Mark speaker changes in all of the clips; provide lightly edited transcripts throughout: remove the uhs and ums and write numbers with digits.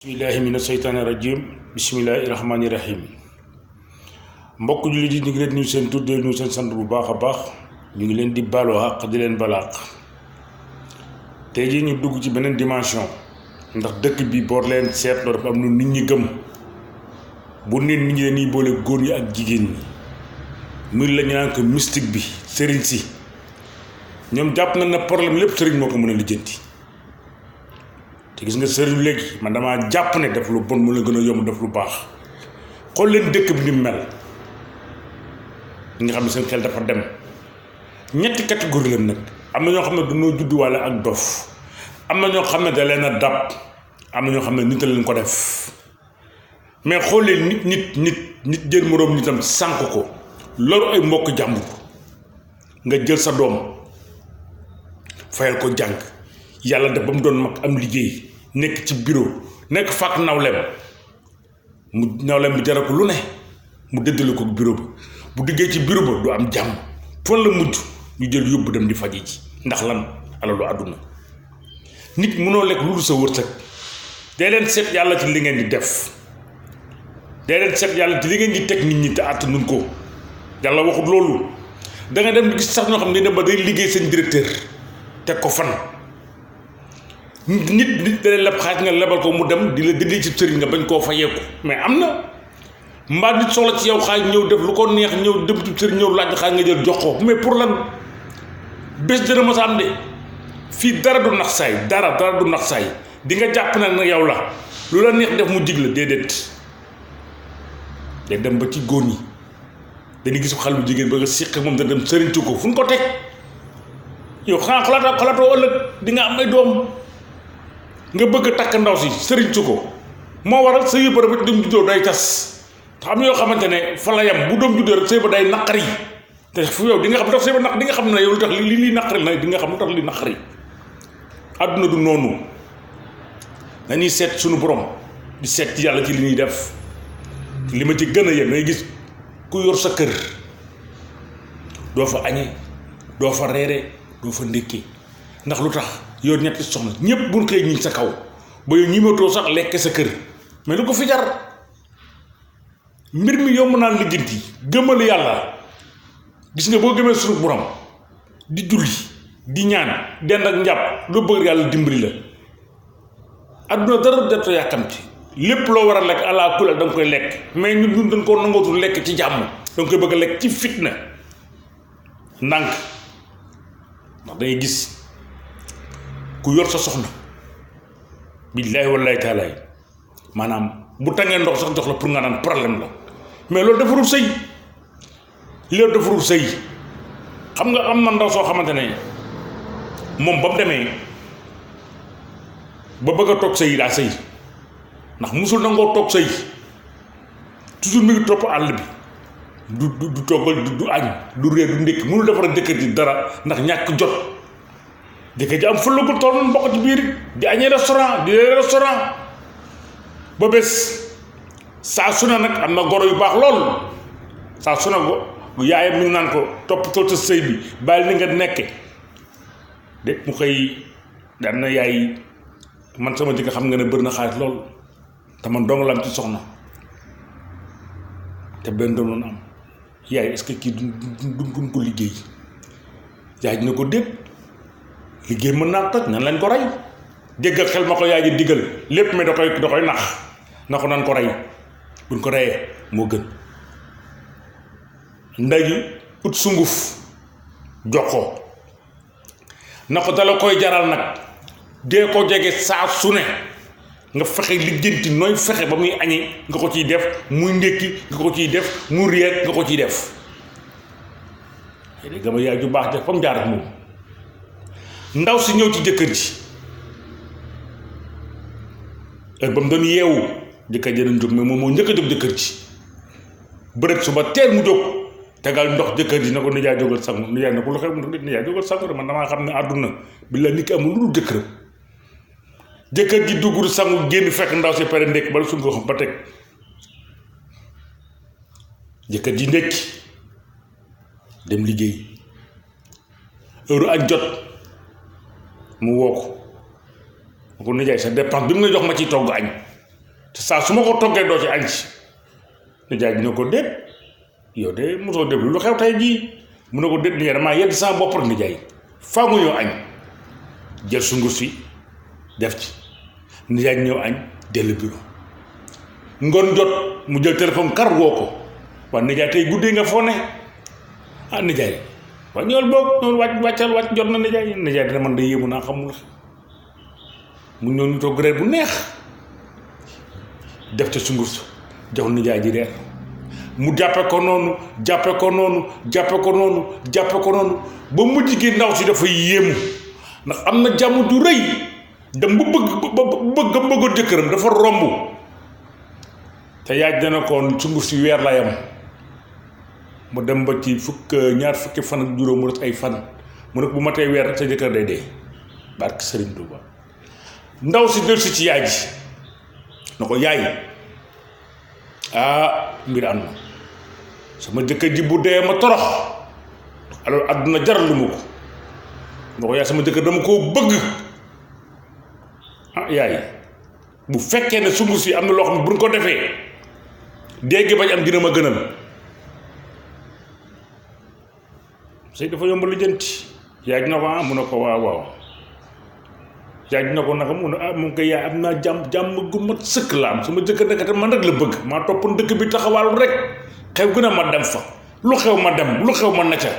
Speaker 1: bismillahi mina seytaani rajim bismillahi rahmaani rahim mbokk jullit yi ñu ngi leen nuyu seen tur di nuyu seen sant bu baax a baax ñu ngi leen di baaloo àq di leen balaax tey jii ñu dugg ci beneen dimension ndax dëkk bi boo leen seetloo dafa am lu nit ñi gëm bu nit ñi dañuy boole góor ñi ak jigéen ñi muy la ñu naan ko mystique bi sëriñ si ñoom jàpp na ne problème lépp sëriñ moo ko mën a lijjanti te gis nga sëriñ léegi man damaa jàpp ne def lu bon mu la gën a yomb def lu baax xool leen dëkk bi ni mu mel ñi nga xam ne seen xel dafa dem ñetti catégorie la nag am na ñoo xam ne dañoo judduwaale ak dof am na ñoo xam ne da leen a dab am na ñoo xam ne nit a leen ko def mais xool leen nit jël moroom nitam sànq ko loru ay mbokk jàmbur nga jël sa doom fayal ko jàng yàlla def ba mu doon mag am liggéey nekk ci bureau nekk fàkk nawleem bi jaral ko lu ne mu dëddale ko bureau ba bu diggee ci bureau ba du am jàmm fan la mujj ñu jël yóbbu dem di faji ji ndax lan alalu àdduna nit mënoo lekk lu dul sa wërsëg day leen seet yàlla ci li ngeen di def day leen seet yàlla ci li ngeen di teg nit ñi te àttanuñ ko yàlla waxut loolu da nga dem gis sax ñoo xam ne dem ba day liggéey seen directeur teg ko fan nit da leen leb xaaj nga lebal ko mu dem di la dindi ci sëriñ nga bañ koo fayeeku mais am na mbaa nit soxla ci yow xaaj ñëw def lu ko neex ñëw dem ci sëriñ ñëw laaj xaaj nga jël jox ko mais pour lan bés dana mos a am de fii dara du nax saay dara du nax saay di nga jàpp nag na yow la lu la neex def mu jig la déedéet day dem ba ci góor ñi dañuy gis xale bu jigéen ba nga siq moom da dem sëriñtu ko fu ñu ko teg yow xanaa xalaatoo ëllëg di nga am ay doom nga bëgg takk ndaw si sëriñtu ko moo waral sa yëpp rek doom juddoo day tas te am yoo xamante ne fa la yem bu doom juddoo rek sëy ba day naqari te fu yow di nga xam tax sëy ba naq di nga xam ne yow lu tax li naqari na di nga xam lu tax li naqari àdduna du noonu dañuy seet suñu borom di seet ci yàlla ci li ñuy def li ma ci gën a yem ngay gis ku yor sa kër doo fa añee doo fa reere doo fa ndékkee ndax lu tax yor ñetti soxna ñëpp bu xëy ñi sa kaw ba yow ñimatoo sax lekk sa kër mais lu ko fi jar mbir mi yomb naa lijjanti gëmal yàlla gis nga boo gëmee suñu borom di julli di ñaan dend ak njàpp loo bëgg yàlla dimbali la adduna dara detto yàkkamti lépp loo war a lekk àla kula da nga koy lekk mais ñun dañ koo nangootul lekk ci jàmm da nga koy bëgg a lekk ci fitna ndànk ndax dangay gis ku yor sa soxna billaahi wallaahi taalaay maanaam bu tàngee ndox sax jox la pour nga naan problème la mais loolu defarul sëy loolu defarul sëy xam nga am na ndaw soo xamante ne moom ba mu demee ba bëgg a toog sëy daa sëy ndax musul nangoo toog sëy toujours mi ngi topp àll bi du toggal du añ du réer du ndékki mënul defar jëkkër ji dara ndax ñàkk jot jëkkër ji am fële ko toll mbokk ci biir di añee restaurant di leen restaurant ba bés saa su ne nag am na goro yu baax lool saa su ne ko yaayam mi ngi naan ko topp tool sa sëy bi bàyyi ni nga nekke de mu xëy daan na yaay man sama jëkkër xam nga ne bëri na xaalis lool te man dong la am ci soxna te benn doom noonu am yaay est-ce que kii duñ ko liggéey yaay dina ko déet liggéey mën naa toj nan lañ ko rey déggal xel ma ko yaay ji diggal lépp mais da koy nax na ko nan ko rey buñ ko reyee moo gën ndagi ut sunguf jox ko na ko dala koy jaral nag dee ko jege saa su ne nga fexe lijjanti nooy fexe ba muy añi nga ko ciy def muy ndékki nga ko ciy def muy réer nga ko ciy def dégg nga yaay ju baax def fa mu jaar ak moom ndaw si ñëw ci jëkkër ji heure ba mu doon yeewu jëkkër ji dañ jóg mais moom moo njëkk a jóg jëkkër ji bërët suba teel mu jóg tegal ndox jëkkër ji na ko nijaay jógal sangu nijaay na ko lu xew nijaay jógal sangu man damaa xam ne àdduna bi la nit ki amul lu dul jëkkëram jëkkër ji dugg sangu génn fekk ndaw si pare ndékk bala suñ ko xam ba teg jëkkër ji ndékki dem liggéey heure añ jot mu woo ko nijaay sa dépense bi mu nga jox ma ciy togg añ te saa su ma ko toggee doo ci añ ci nijaay dina ko déet yow de mosoo def lu xew tey jii mu ne ko déet nijaay damaa yedd sama bopp rek nijaay faa nga ñëw añ jël sunguf si def ci nijaay ñëw añ dellu bureau ngoon jot mu jël téléphone kar woo ko waa nijaay tey guddee nga foo ne ah nijaay waa ñëwal boog ñëwal wàcc jot na nijaay dina man da yéemu naa xamul mu ñëw ñu toog reer bu neex def ca sunguf sa jox nijaay ji reer mu jàppe ko noonu ba mujj gi ndaw si dafa yéemu ndax am na jàmm ju rëy dem bu bëggoon jëkkëram dafa romb te yaaj dana ko sunguf si weer la yam mu dem ba ci ñaar fukki fan ak juróom mu des ay fan mu ne ko bu ma tey weer rek sa jëkkër day dee barke Sëriñ Tuuba ndaw si del si ci yaay ji na ko yaay mbir am na sama jëkkër ji bu dee ma torox alors àdduna jaral lu ma ko na ko yaay sama jëkkër dama koo bëgg yaay bu fekkee ne sunguf si am na loo xam ne buñ ko defee dégg bañ am dina ma gënal sëy dafa yomb lijjanti yaay dina ko mu ne ko waaw yaay dina ko naka mu ne moom koy yaay am naa jàmm gu mat sëkk la am sama jëkkër nekkate man rek la bëgg maa toppoon dëkk bi taxawaalu rek xew gën a ma dem fa lu xew ma dem lu xew ma necca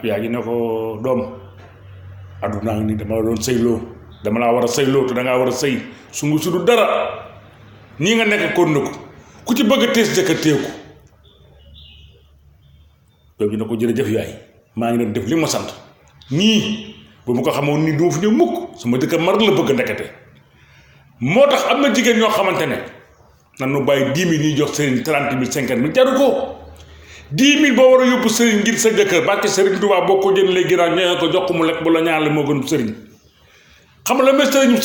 Speaker 1: yaay ji ne ko doom addunaa ngi nii dama la doon sëyloo dama laa war a sëyloo te dangaa war a sëy sungu su du dara nii nga nekk kon na ko ku ci bëgg a tees jëkkër teeku doom ji ne ko jërëjëf yaay maa ngi doon def li ma sant nii bu ma ko xamoon nii du ma fi ñëw mukk sama jëkkër mar la bëgg ndekete moo tax am na jigéen ñoo xamante ne nan nu bàyyi 10 000 ñuy jox sëriñ 30 000 50 000 jaru ko 10 000 boo war a yóbbu sëriñ ngir sa jëkkër barke Sëriñ Tuubaa boo ko jëlee ginnaaw ñëwee ko jox ko mu lekk bu la ñaan la moo gën sëriñ xam nga la may sëriñu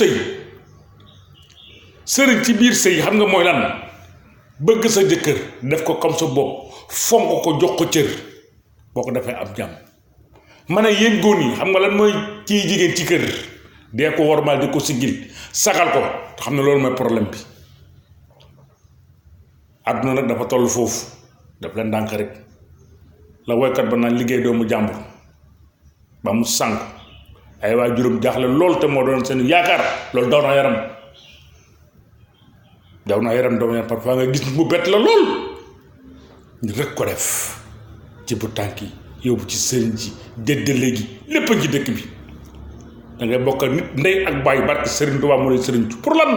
Speaker 1: sëriñ ci biir sëy xam nga mooy lan bëgg sa jëkkër def ko comme sa bopp fonk ko jox ko cër boo ko defee am jàmm ma ne yéen góor yi xam nga lan mooy kii jigéen ci kër dee ko wormaal di ko siggil sagal ko te xam ne loolu mooy problème bi àdduna nag dafa toll foofu daf leen ndànk rek la woykat ba naan liggéey doomu jàmbur ba mu sànk ay waa juróom jaaxle loolu te moo doon seen yaakaar loolu daw naa yaram parfois nga gis mu bett la lool ñu rek ko def ci bu tànk yi yóbbu ci sëriñ ci déddale gi lépp ci dëkk bi da ngay bokk nit ndey ak bàyyi barke Sëriñ Tuubaa moo lay sëriñ pour lan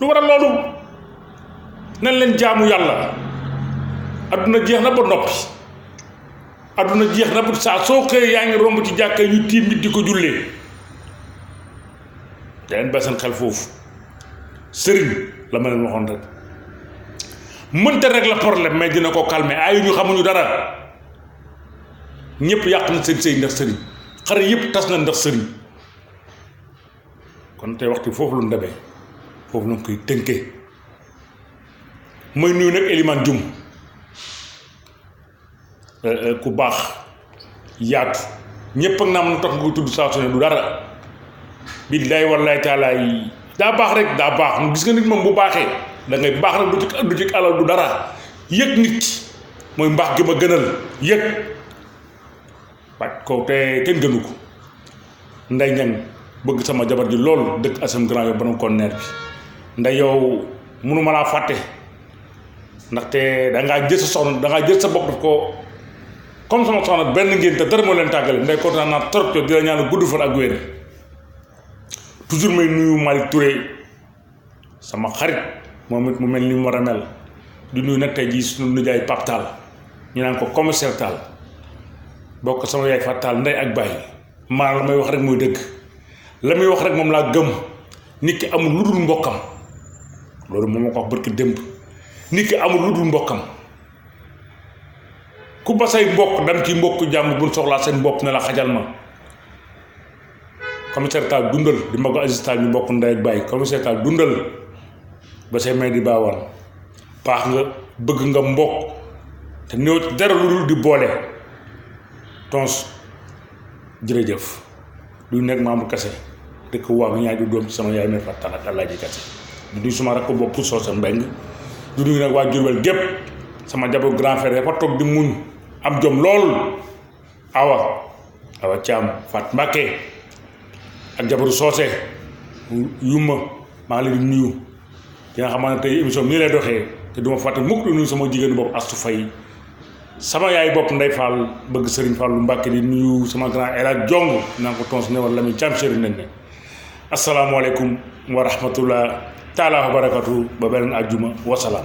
Speaker 1: lu waral loolu nañ leen jaamu yàlla adduna jeex na ba noppi adduna jeex na ba saa soo xëyee yaa ngi romb ci jàkka yu tiim nit di ko jullee da leen ba seen xel foofu sëriñ la ma leen waxoon rek mënta rek la problème mais dina ko calmer ay ñu xamuñu dara ñëpp yàq na seen sëy ndax sëriñ xare yëpp tas na ndax sëriñ kon tey waxtu foofu lu ndebee foofu la koy tënkee mooy nuyu nag Eliman Jum ku baax yaatu ñëpp ak naam lu tax nga koy tudd saa su ne du dara billaay wallaay taalaay daa baax rek daa baax gis nga nit moom bu baaxee da ngay baax rek du ci alal du dara yëg nit mooy mbaax gi ma gënal yëg waaj ko te kenn gënu ko nday ñang bëgg sama jabar ji lool dëkk asam grand yow banam kon neer bi nday yow mënuma laa fàtte ndaxte dangaa jël sa soxna dangaa jël sa bopp daf ko comme sama soxna benn ngeen te dara moo leen tàggale nday kontaan naa trop yow di la ñaan gudd fan ak wér toujours may nuyu Malick Touré sama xarit moom it mu mel ni mu war a mel di nuyu nag tey jii suñu nijaay Pape Tall ñu naan ko commissaire Tall bokk sama yaay Fatou Tall ndey ak bàyyi maa la may wax rek mooy dëgg la muy wax rek moom laa gëm nit ki amul lu dul mbokkam loolu moom moo ko wax barki démb nit ki amul lu dul mbokkam ku ba say mbokk dem ci mbokk jàmm buñ soxlaa seen mbokk ne la xajal ma commissaire Tall dundal di mago Aziz Tall ñu bokk ndey ak bàyyi commissaire Tall dundal ba say may di baawaan baax nga bëgg nga mbokk te néew dara lu dul di boole tons jërëjëf du nekk Mamadou Kassé dëkk waa ñaari du doom ci sama yaay may Fatou Tall ak Alaaji Kassé di nuyu suma rakk bopp Socé Mbeng di nuyu nag waa Jurbel gépp sama jabu grand frère fa toog di muñ am jom lool awa Thiam Fat Mbacké ak jabaru Socé yumma maa ngi leen di nuyu dina xamante tey émission bi nii lay doxee te duma fàtte mukk di nuyu sama jigéenu bopp Astou Faye sama yaay bopp Ndey Fall bëgg Serigne Fallou Mbacké di nuyu sama grand El Hadj Jong naa ko tons ne wala mi Thiam chéri nen ne asalaamaaleykum wa rahmatullah taala wa barakatu ba beneen àjjuma wasalaam